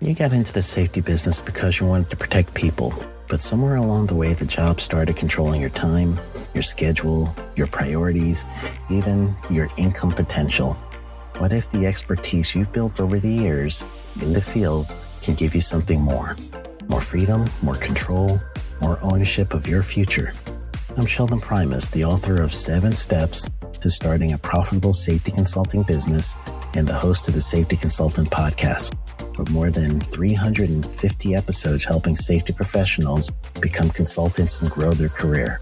You got into the safety business because you wanted to protect people, but somewhere along the way the job started controlling your time, your schedule, your priorities, even your income potential. What if the expertise you've built over the years in the field can give you something more? More freedom, more control, more ownership of your future. I'm Sheldon Primus, the author of 7 Steps to Starting a Profitable Safety Consulting Business and the host of the Safety Consultant Podcast, with more than 350 episodes helping safety professionals become consultants and grow their career.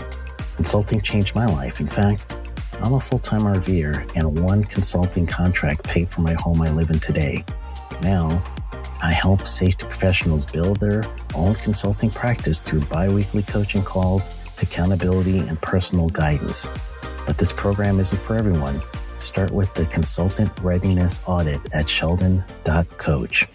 Consulting changed my life. In fact, I'm a full-time RVer, and one consulting contract paid for my home I live in today. Now, I help safety professionals build their own consulting practice through bi-weekly coaching calls, accountability, and personal guidance. But this program isn't for everyone. Start with the Consultant Readiness Audit at sheldon.coach.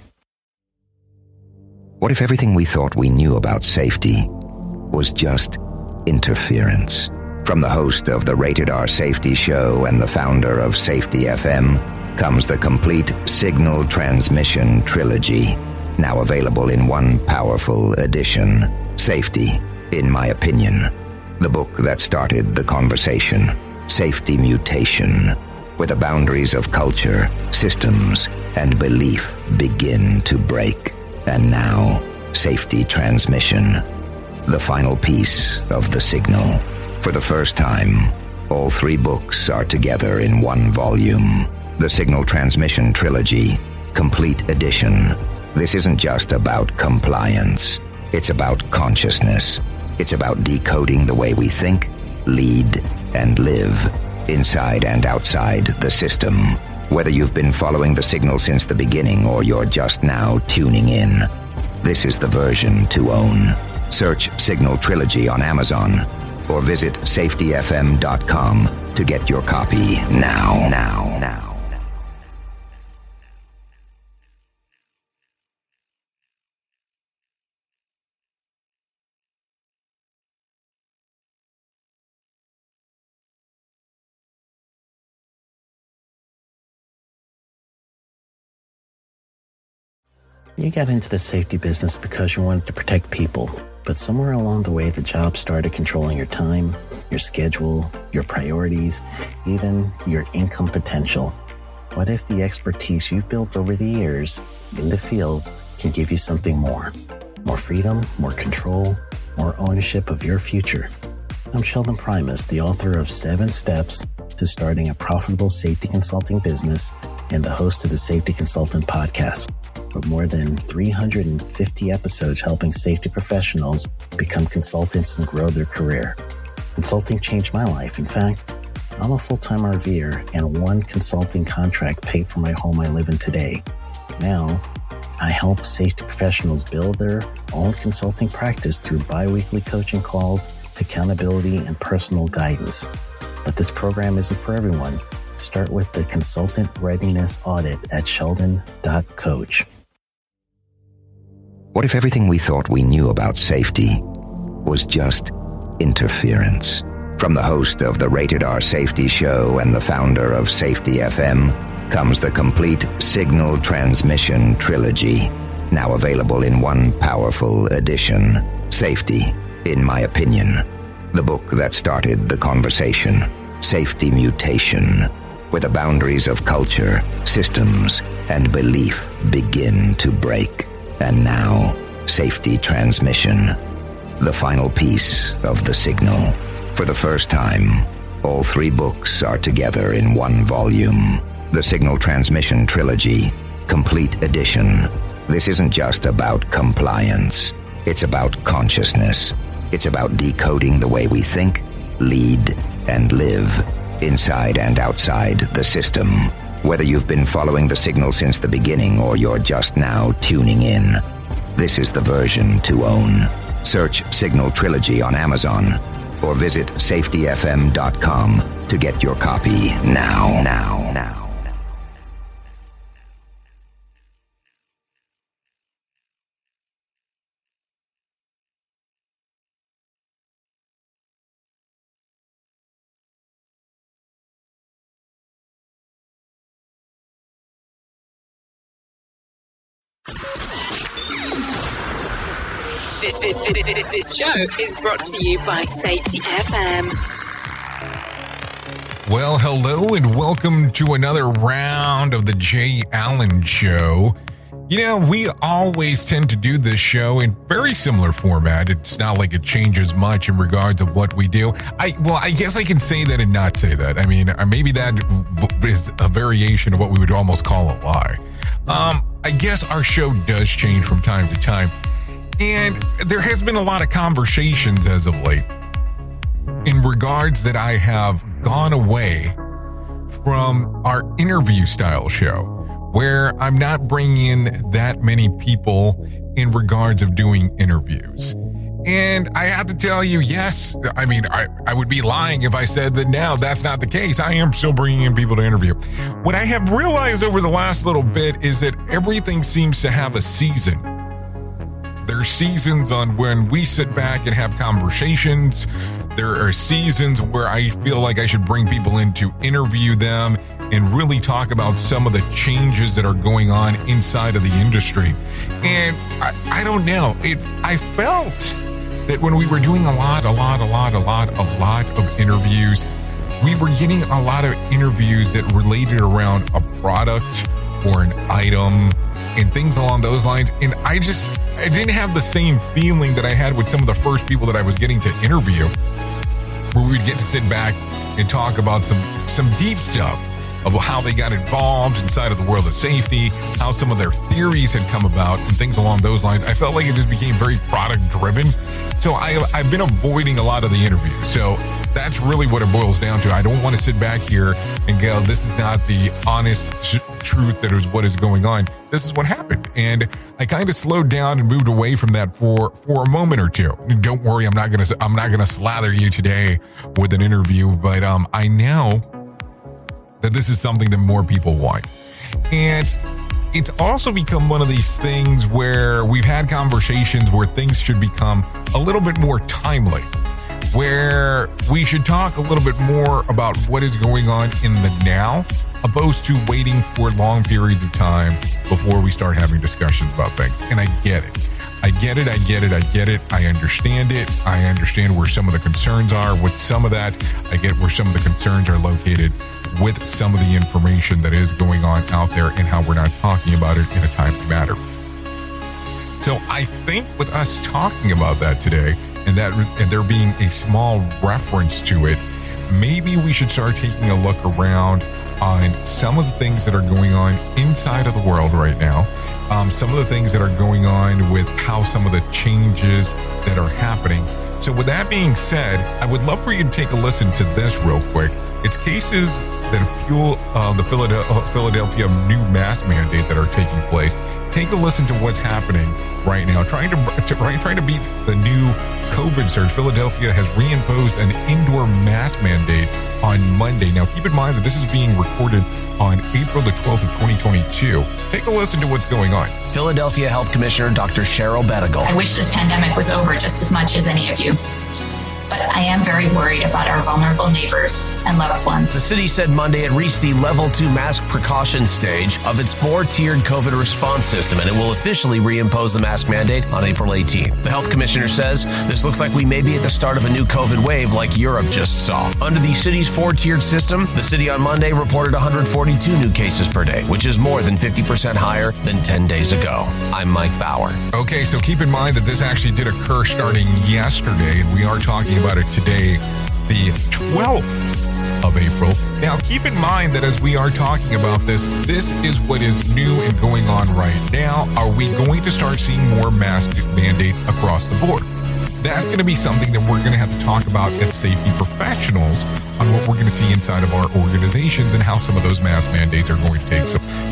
What if everything we thought we knew about safety was just interference? From the host of the Rated R Safety Show and the founder of Safety FM comes the complete Signal Transmission Trilogy, now available in one powerful edition. Safety, in my opinion, the book that started the conversation. Safety Mutation, where the boundaries of culture, systems, and belief begin to break. And now, Safety Transmission, the final piece of the signal. For the first time, all 3 books are together in one volume. The Signal Transmission Trilogy, Complete Edition. This isn't just about compliance. It's about consciousness. It's about decoding the way we think, lead, and live, inside and outside the system. Whether you've been following the signal since the beginning or you're just now tuning in, this is the version to own. Search Signal Trilogy on Amazon or visit safetyfm.com to get your copy now. You got into the safety business because you wanted to protect people, but somewhere along the way the job started controlling your time, your schedule, your priorities, even your income potential. What if the expertise you've built over the years in the field can give you something more? More freedom, more control, more ownership of your future. I'm Sheldon Primus, the author of 7 Steps to Starting a Profitable Safety Consulting Business and the host of the Safety Consultant Podcast, with more than 350 episodes helping safety professionals become consultants and grow their career. Consulting changed my life. In fact, I'm a full-time RVer, and one consulting contract paid for my home I live in today. Now, I help safety professionals build their own consulting practice through bi-weekly coaching calls, accountability, and personal guidance. But this program isn't for everyone. Start with the Consultant Readiness Audit at sheldon.coach. What if everything we thought we knew about safety was just interference? From the host of the Rated R Safety Show and the founder of Safety FM comes the complete Signal Transmission Trilogy, now available in one powerful edition. Safety, in my opinion, the book that started the conversation. Safety Mutation, where the boundaries of culture, systems, and belief begin to break. And now, Safety Transmission, the final piece of the signal. For the first time, all 3 books are together in one volume. The Signal Transmission Trilogy, Complete Edition. This isn't just about compliance. It's about consciousness. It's about decoding the way we think, lead, and live, inside and outside the system. Whether you've been following the signal since the beginning or you're just now tuning in, this is the version to own. Search Signal Trilogy on Amazon or visit safetyfm.com to get your copy now. This show is brought to you by Safety FM. Well, hello and welcome to another round of the Jay Allen Show. You know, we always tend to do this show in very similar format. It's not like it changes much in regards of what we do. I guess I can say that and not say that. I mean, maybe that is a variation of what we would almost call a lie. I guess our show does change from time to time. And there has been a lot of conversations as of late in regards that I have gone away from our interview style show, where I'm not bringing in that many people in regards of doing interviews. And I have to tell you, yes, I mean, I would be lying if I said that now that's not the case. I am still bringing in people to interview. What I have realized over the last little bit is that everything seems to have a season. There's seasons on when we sit back and have conversations. There are seasons where I feel like I should bring people in to interview them and really talk about some of the changes that are going on inside of the industry. And I don't know. I felt that when we were doing a lot of interviews, we were getting a lot of interviews that related around a product or an item and things along those lines. And I didn't have the same feeling that I had with some of the first people that I was getting to interview, where we would get to sit back and talk about some deep stuff of how they got involved inside of the world of safety, how some of their theories had come about and things along those lines. I felt like it just became very product driven. So I've been avoiding a lot of the interviews. So that's really what it boils down to. I don't want to sit back here and go, this is not the honest truth that is what is going on. This is what happened. And I kind of slowed down and moved away from that for a moment or two. And don't worry, I'm not gonna slather you today with an interview, but I know that this is something that more people want. And it's also become one of these things where we've had conversations where things should become a little bit more timely, where we should talk a little bit more about what is going on in the now, opposed to waiting for long periods of time before we start having discussions about things. And I get it. I understand it. I understand where some of the concerns are with some of that. I get where some of the concerns are located with some of the information that is going on out there and how we're not talking about it in a timely manner. So I think with us talking about that today and there being a small reference to it, maybe we should start taking a look around on some of the things that are going on inside of the world right now. Some of the things that are going on with how some of the changes that are happening. So with that being said, I would love for you to take a listen to this real quick. It's cases that fuel the Philadelphia new mask mandate that are taking place. Take a listen to what's happening right now. Trying to beat the new COVID surge, Philadelphia has reimposed an indoor mask mandate on Monday. Now, keep in mind that this is being recorded on April the 12th of 2022. Take a listen to what's going on. Philadelphia Health Commissioner Dr. Cheryl Bedigal. I wish this pandemic was over just as much as any of you. But I am very worried about our vulnerable neighbors and loved ones. The city said Monday it reached the level 2 mask precaution stage of its 4-tiered COVID response system, and it will officially reimpose the mask mandate on April 18th. The health commissioner says this looks like we may be at the start of a new COVID wave like Europe just saw. Under the city's 4-tiered system, the city on Monday reported 142 new cases per day, which is more than 50% higher than 10 days ago. I'm Mike Bauer. Okay, so keep in mind that this actually did occur starting yesterday, and we are talking about it today, the 12th of April. Now, keep in mind that as we are talking about this is what is new and going on right now. Are we going to start seeing more mask mandates across the board? That's going to be something that we're going to have to talk about as safety professionals on what we're going to see inside of our organizations and how some of those mask mandates are going to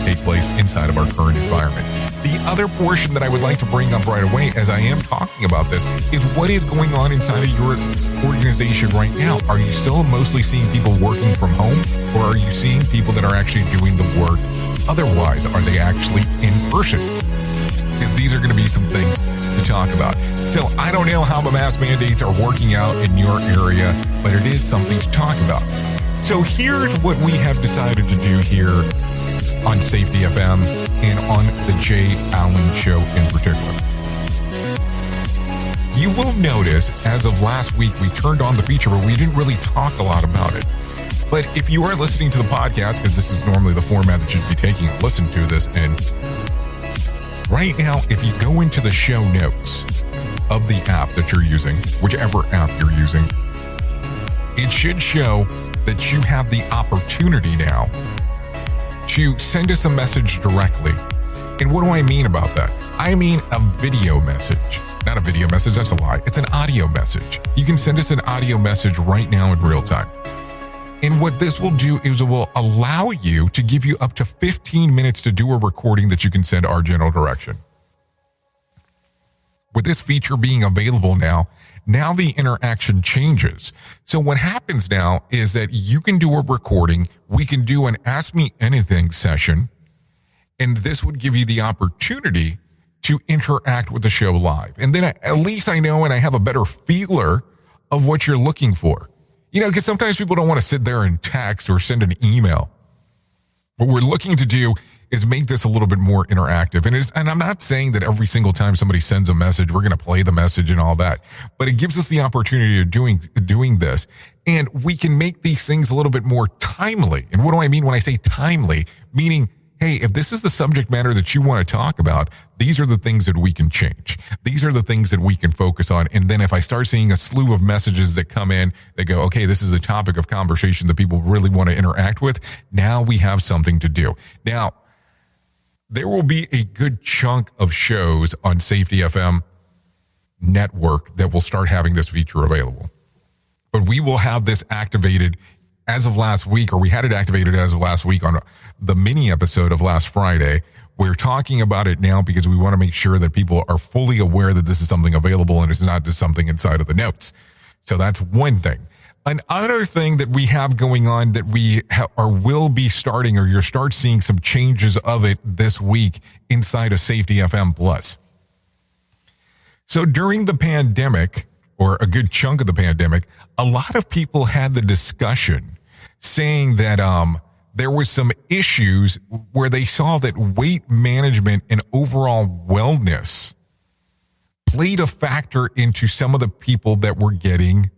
take place inside of our current environment. The other portion that I would like to bring up right away as I am talking about this is what is going on inside of your organization right now. Are you still mostly seeing people working from home, or are you seeing people that are actually doing the work otherwise? Are they actually in person? Because these are going to be some things to talk about. So I don't know how the mask mandates are working out in your area, but it is something to talk about. So here's what we have decided to do here on Safety FM and on the Jay Allen Show in particular. you will notice as of last week, we turned on the feature, but we didn't really talk a lot about it. But if you are listening to the podcast, because this is normally the format that you should be taking and listen to this in, right now, if you go into the show notes of the app that you're using, whichever app you're using, it should show that you have the opportunity now to send us a message directly. And what do I mean about that? I mean a video message. Not a video message, that's a lie. It's an audio message. You can send us an audio message right now in real time. And what this will do is it will allow you to give you up to 15 minutes to do a recording that you can send our general direction. With this feature being available now the interaction changes. So what happens now is that you can do a recording, we can do an Ask Me Anything session, and this would give you the opportunity to interact with the show live. And then at least I know and I have a better feeler of what you're looking for. You know, because sometimes people don't want to sit there and text or send an email. What we're looking to do is make this a little bit more interactive. And I'm not saying that every single time somebody sends a message, we're going to play the message and all that, but it gives us the opportunity of doing this. And we can make these things a little bit more timely. And what do I mean when I say timely? Meaning, hey, if this is the subject matter that you want to talk about, these are the things that we can change. These are the things that we can focus on. And then if I start seeing a slew of messages that come in, that go, okay, this is a topic of conversation that people really want to interact with, now we have something to do. Now, there will be a good chunk of shows on Safety FM network that will start having this feature available. But we will have this activated as of last week, or we had it activated as of last week on the mini episode of last Friday. We're talking about it now because we want to make sure that people are fully aware that this is something available and it's not just something inside of the notes. So that's one thing. Another thing that we have going on that we will be starting, or you'll start seeing some changes of it this week inside of Safety FM Plus. So during the pandemic, or a good chunk of the pandemic, a lot of people had the discussion saying that there was some issues where they saw that weight management and overall wellness played a factor into some of the people that were getting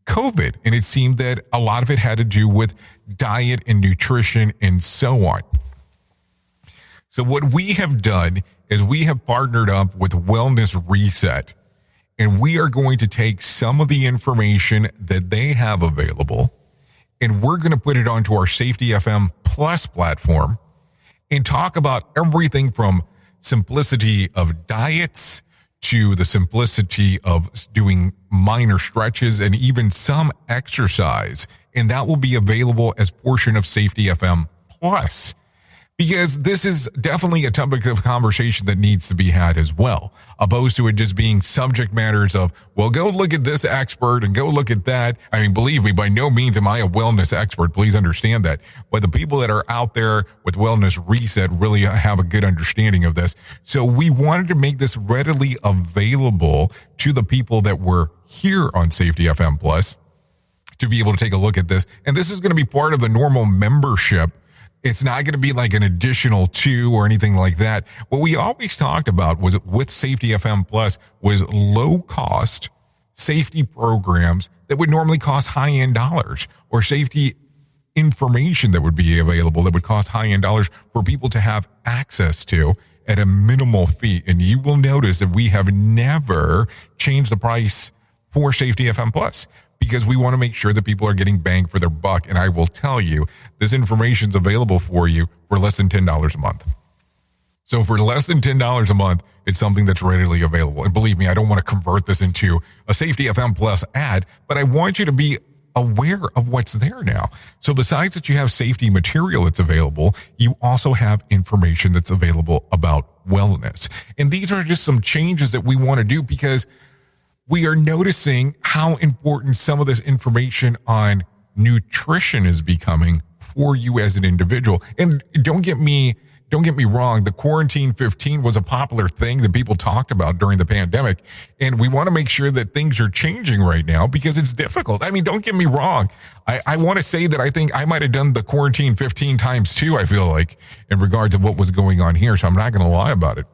COVID. And it seemed that a lot of it had to do with diet and nutrition and so on. So what we have done is we have partnered up with Wellness Reset, and we are going to take some of the information that they have available, and we're going to put it onto our Safety FM Plus platform and talk about everything from simplicity of diets to the simplicity of doing minor stretches and even some exercise. And that will be available as portion of Safety FM Plus, because this is definitely a topic of conversation that needs to be had as well, opposed to it just being subject matters of, well, go look at this expert and go look at that. I mean, believe me, by no means am I a wellness expert. Please understand that. But the people that are out there with Wellness Reset really have a good understanding of this. So we wanted to make this readily available to the people that were here on Safety FM Plus to be able to take a look at this. And this is going to be part of the normal membership. It's not going to be like an additional 2 or anything like that. What we always talked about was with Safety FM Plus was low cost safety programs that would normally cost high-end dollars, or safety information that would be available that would cost high-end dollars for people to have access to at a minimal fee. And you will notice that we have never changed the price for Safety FM Plus, because we want to make sure that people are getting bang for their buck. And I will tell you, this information is available for you for less than $10 a month. So for less than $10 a month, it's something that's readily available. And believe me, I don't want to convert this into a Safety FM Plus ad, but I want you to be aware of what's there now. So besides that you have safety material that's available, you also have information that's available about wellness. And these are just some changes that we want to do because we are noticing how important some of this information on nutrition is becoming for you as an individual. And don't get me wrong, the Quarantine 15 was a popular thing that people talked about during the pandemic. And we want to make sure that things are changing right now because it's difficult. I mean, don't get me wrong. I want to say that I think I might have done the Quarantine 15 times too, I feel like, in regards to what was going on here. So I'm not going to lie about it.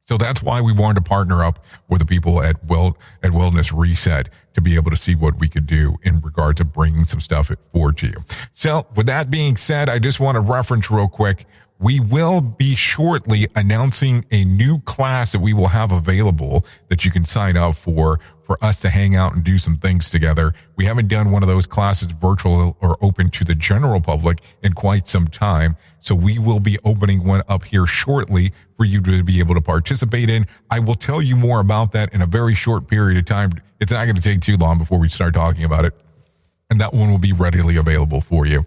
So that's why we wanted to partner up with the people at Wellness Reset to be able to see what we could do in regard to bringing some stuff forward to you. So with that being said, I just want to reference real quick. We will be shortly announcing a new class that we will have available that you can sign up for us to hang out and do some things together. We haven't done one of those classes virtual or open to the general public in quite some time. So we will be opening one up here shortly for you to be able to participate in. I will tell you more about that in a very short period of time. It's not going to take too long before we start talking about it. And that one will be readily available for you.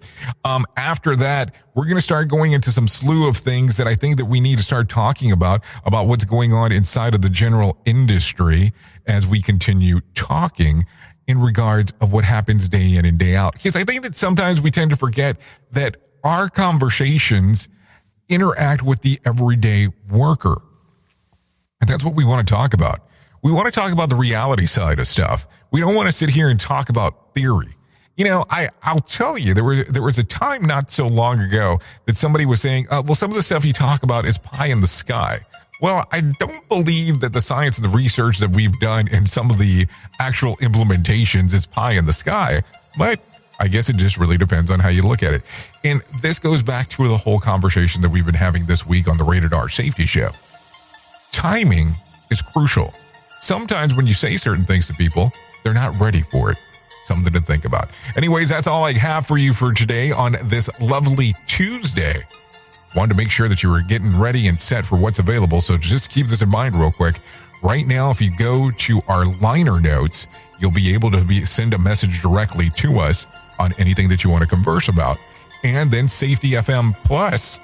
After that, we're going to start going into some slew of things that I think that we need to start talking about what's going on inside of the general industry as we continue talking in regards of what happens day in and day out. Because I think that sometimes we tend to forget that our conversations interact with the everyday worker. And that's what we want to talk about. We want to talk about the reality side of stuff. We don't want to sit here and talk about theory. You know, I'll tell you, there was a time not so long ago that somebody was saying, well, some of the stuff you talk about is pie in the sky. Well, I don't believe that the science and the research that we've done and some of the actual implementations is pie in the sky, but I guess it just really depends on how you look at it. And this goes back to the whole conversation that we've been having this week on the Rated R Safety Show. Timing is crucial. Sometimes when you say certain things to people, they're not ready for it. Something to think about. Anyways, that's all I have for you for today on this lovely Tuesday. Wanted to make sure that you were getting ready and set for what's available, so just keep this in mind real quick. Right now, if you go to our liner notes, you'll be able to send a message directly to us on anything that you want to converse about. And then Safety FM Plus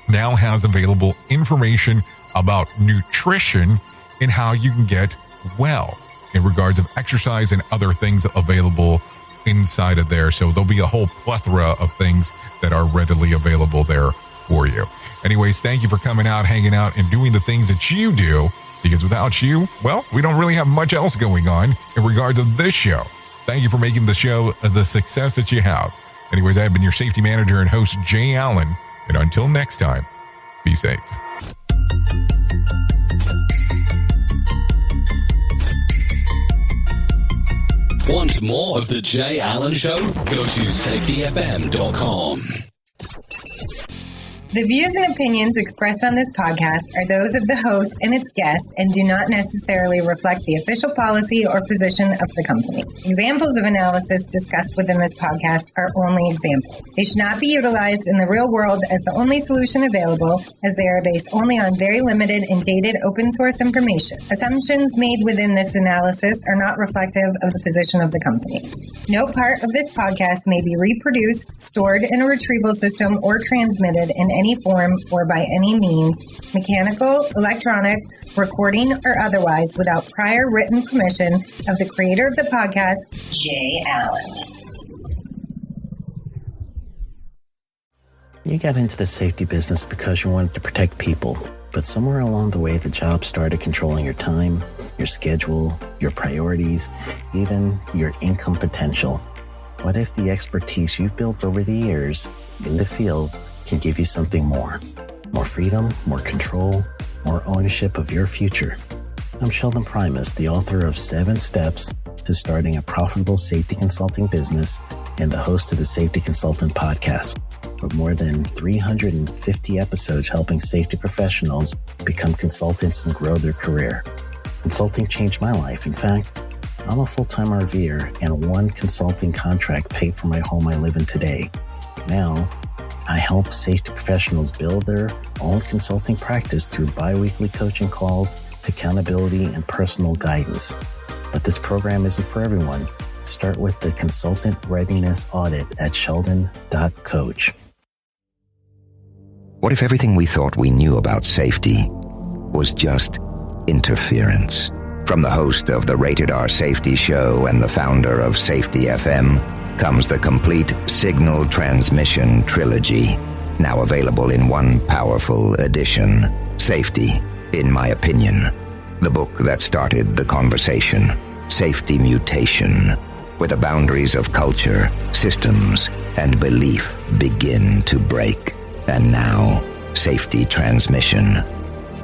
now has available information about nutrition and how you can get well in regards of exercise and other things available inside of there. So there'll be a whole plethora of things that are readily available there for you. Anyways, thank you for coming out, hanging out, and doing the things that you do, because without you, well, we don't really have much else going on in regards of this show. Thank you for making the show the success that you have. Anyways, I've been your safety manager and host, Jay Allen, and until next time, be safe. Want more of The Jay Allen Show? Go to safetyfm.com. The views and opinions expressed on this podcast are those of the host and its guest and do not necessarily reflect the official policy or position of the company. Examples of analysis discussed within this podcast are only examples. They should not be utilized in the real world as the only solution available, as they are based only on very limited and dated open source information. Assumptions made within this analysis are not reflective of the position of the company. No part of this podcast may be reproduced, stored in a retrieval system, or transmitted in any form or by any means, mechanical, electronic, recording, or otherwise, without prior written permission of the creator of the podcast, Jay Allen. You got into the safety business because you wanted to protect people, but somewhere along the way, the job started controlling your time, your schedule, your priorities, even your income potential. What if the expertise you've built over the years in the field can give you something more? More freedom, more control, more ownership of your future. I'm Sheldon Primus, the author of 7 Steps to Starting a Profitable Safety Consulting Business and the host of the Safety Consultant Podcast, with more than 350 episodes helping safety professionals become consultants and grow their career. Consulting changed my life. In fact, I'm a full-time RVer, and one consulting contract paid for my home I live in today. Now, I help safety professionals build their own consulting practice through bi-weekly coaching calls, accountability, and personal guidance. But this program isn't for everyone. Start with the Consultant Readiness Audit at sheldon.coach. What if everything we thought we knew about safety was just interference? From the host of the Rated R Safety Show and the founder of Safety FM comes the complete signal transmission trilogy, now available in one powerful edition. Safety, in my opinion, the book that started the conversation. Safety Mutation, where the boundaries of culture, systems, and belief begin to break. And now, Safety Transmission,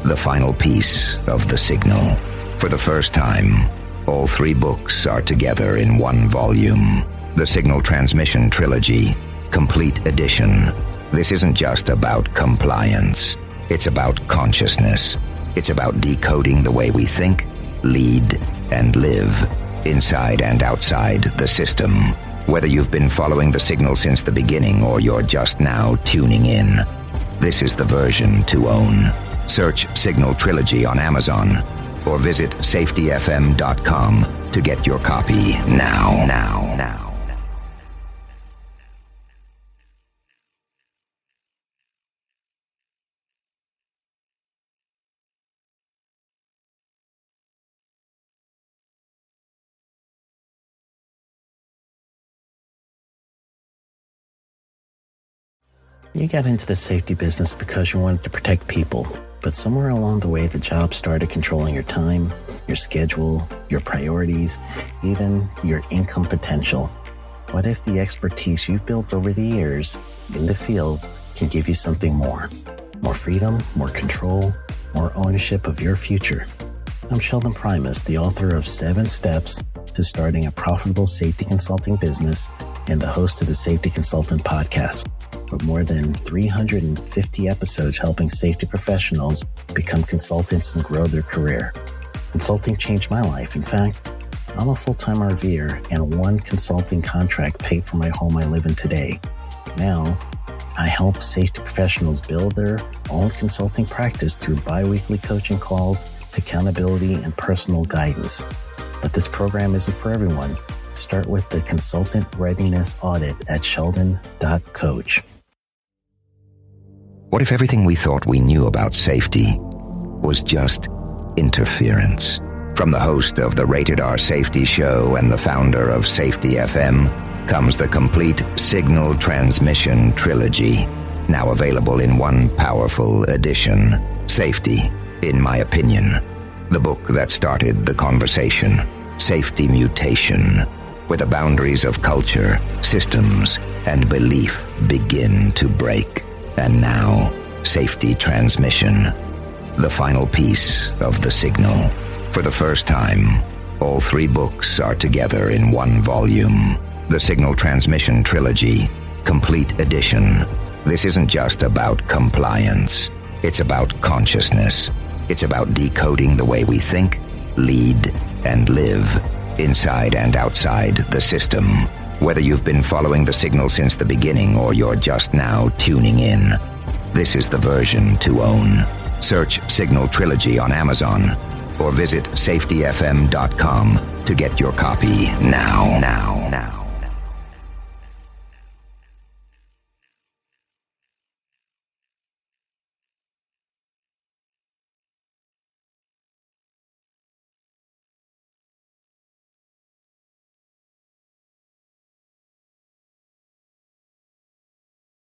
the final piece of The Signal. For the first time, all 3 books are together in one volume. The Signal Transmission Trilogy, Complete Edition. This isn't just about compliance. It's about consciousness. It's about decoding the way we think, lead, and live, inside and outside the system. Whether you've been following the signal since the beginning or you're just now tuning in, this is the version to own. Search Signal Trilogy on Amazon or visit safetyfm.com to get your copy now. You got into the safety business because you wanted to protect people, but somewhere along the way the job started controlling your time, your schedule, your priorities, even your income potential. What if the expertise you've built over the years in the field can give you something more? More freedom, more control, more ownership of your future. I'm Sheldon Primus, the author of 7 Steps to Starting a Profitable Safety Consulting Business and the host of the Safety Consultant Podcast, with more than 350 episodes helping safety professionals become consultants and grow their career. Consulting changed my life. In fact, I'm a full-time RVer, and 1 consulting contract paid for my home I live in today. Now, I help safety professionals build their own consulting practice through bi-weekly coaching calls, accountability, and personal guidance. But this program isn't for everyone. Start with the Consultant Readiness Audit at sheldon.coach. What if everything we thought we knew about safety was just interference? From the host of the Rated R Safety Show and the founder of Safety FM comes the complete Signal Transmission Trilogy, now available in one powerful edition. Safety, in my opinion, the book that started the conversation. Safety Mutation, where the boundaries of culture, systems, and belief begin to break. And now, Safety Transmission, the final piece of The Signal. For the first time, all 3 books are together in one volume. The Signal Transmission Trilogy, Complete Edition. This isn't just about compliance. It's about consciousness. It's about decoding the way we think, lead, and live, inside and outside the system. Whether you've been following the signal since the beginning or you're just now tuning in, this is the version to own. Search Signal Trilogy on Amazon or visit safetyfm.com to get your copy now.